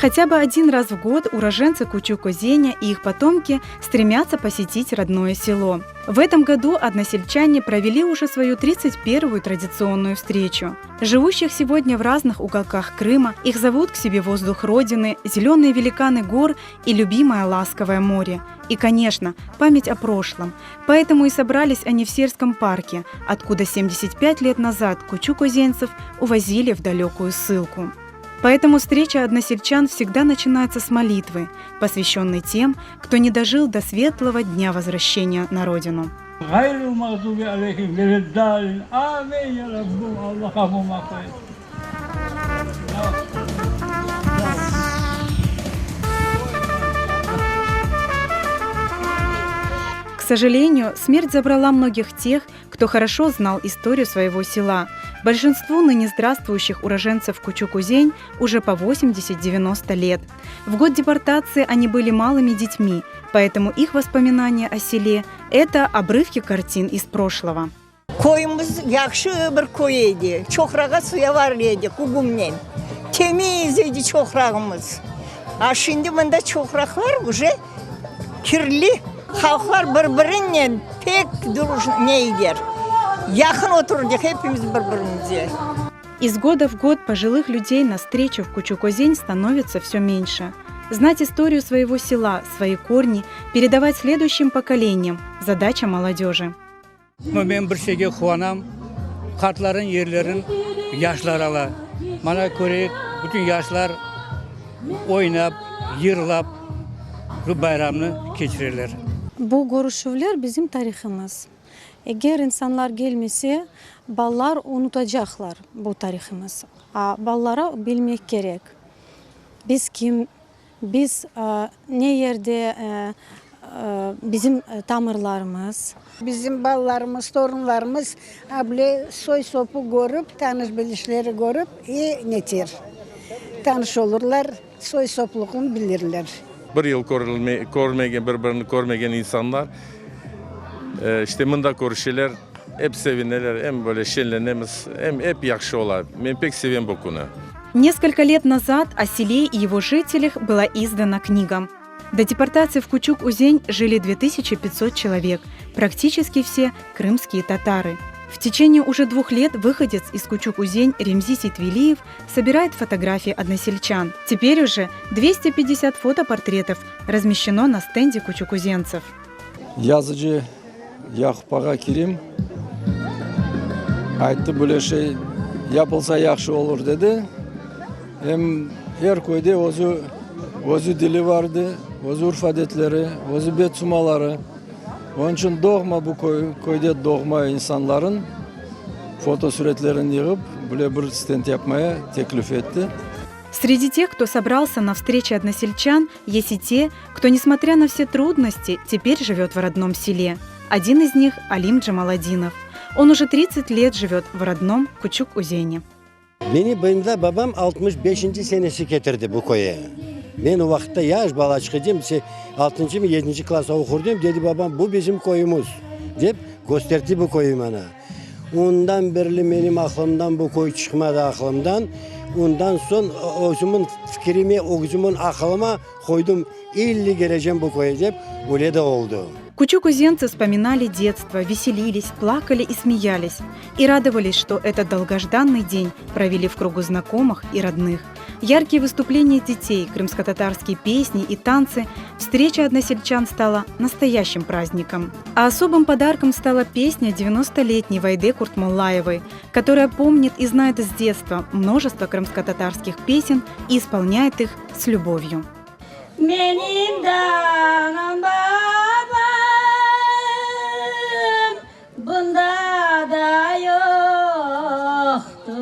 Хотя бы один раз в год уроженцы Кучук-Озеня и их потомки стремятся посетить родное село. В этом году односельчане провели уже свою 31-ю традиционную встречу. Живущих сегодня в разных уголках Крыма их зовут к себе воздух Родины, зеленые великаны гор и любимое ласковое море. И, конечно, память о прошлом. Поэтому и собрались они в сельском парке, откуда 75 лет назад кучук-озенцев увозили в далекую ссылку. Поэтому встреча односельчан всегда начинается с молитвы, посвященной тем, кто не дожил до светлого дня возвращения на родину. К сожалению, смерть забрала многих тех, кто хорошо знал историю своего села. Большинству ныне здравствующих уроженцев Кучук-Озень уже по 80-90 лет. В год депортации они были малыми детьми, поэтому их воспоминания о селе – это обрывки картин из прошлого. Koyumuz yakşı bir koy idi. Çokrağa suya var idi kugumnen. Temiz idi çokrağımız. Şimdi bunda çokraklar уже kirli. Halklar birbiriyle pek neydiler. Yakın oturduk hepimiz birbirimize. Из года в год пожилых людей на встречу в Кучук-Озень становится все меньше. Знать историю своего села, свои корни, передавать следующим поколениям – задача молодежи. Ben bir şeyge kuvanam, kartların yerlerin yaşlar ala. Bana göre bütün yaşlar oynap, yırlap bu bayramını geçirirler. Bu görüşüler bizim tarihimiz. Eğer insanlar gelmese, ballar unutacaklar bu tarihimiz. Ballara bilmek gerek. Biz kim, biz ne yerde bizim tamirlarımız. Bizim ballarımız, torunlarımız abla soy sopu görüp, tanış bilişleri görüp netir. Tanış olurlar, soy sopluğunu bilirler. Bir yıl görmegen, birbirini görmegen insanlar işte mında görüşürler, hep sevinirler, hem böyle şenlenemiz, hem hep yakşı olar. Ben pek seviyorum bu konu. Несколько лет назад о селе и его жителях была издана книга. До депортации в Кучук-Озень жили 2500 человек, практически все крымские татары. В течение уже 2 лет выходец из Кучук-Озень Ремзис Итвилиев собирает фотографии односельчан. Теперь уже 250 фотопортретов размещено на стенде кучук-озенцев. Yazıcı Yakup Ağa Kirim aytты, böyle şey yapılsa yaxşı olur dedi. Hem her köyde özü dili vardı, özü urf adetleri, özü bet sumaları. Onun için doğma bu köyde doğma insanların foto suretlerini yığıp böyle bir stend yapmaya teklif etti. Среди тех, кто собрался на встрече односельчан, есть и те, кто, несмотря на все трудности, теперь живет в родном селе. Один из них – Алим Джамаладинов. Он уже 30 лет живет в родном Кучук-Озене. Benim de babam 65. senesi getirdi bu köye. Ben o vakitte yaş bala çıkacağım, 6. mı 7. klasa okurdum. Dedi babam bu bizim koyumuz. Deyip gösterdi bu koyu bana. Ondan beri benim aklımdan bu koy çıkmadı aklımdan. Ondan son özümün fikrimi, özümün aklıma koydum. İlli geleceğim bu koya deyip öyle de oldu. Кучук-озенцы вспоминали детство, веселились, плакали и смеялись. И радовались, что этот долгожданный день провели в кругу знакомых и родных. Яркие выступления детей, крымско-татарские песни и танцы, встреча односельчан стала настоящим праздником. А особым подарком стала песня 90-летней Вайде Куртмоллаевой, которая помнит и знает с детства множество крымско-татарских песен и исполняет их с любовью. Bunda da yoktu.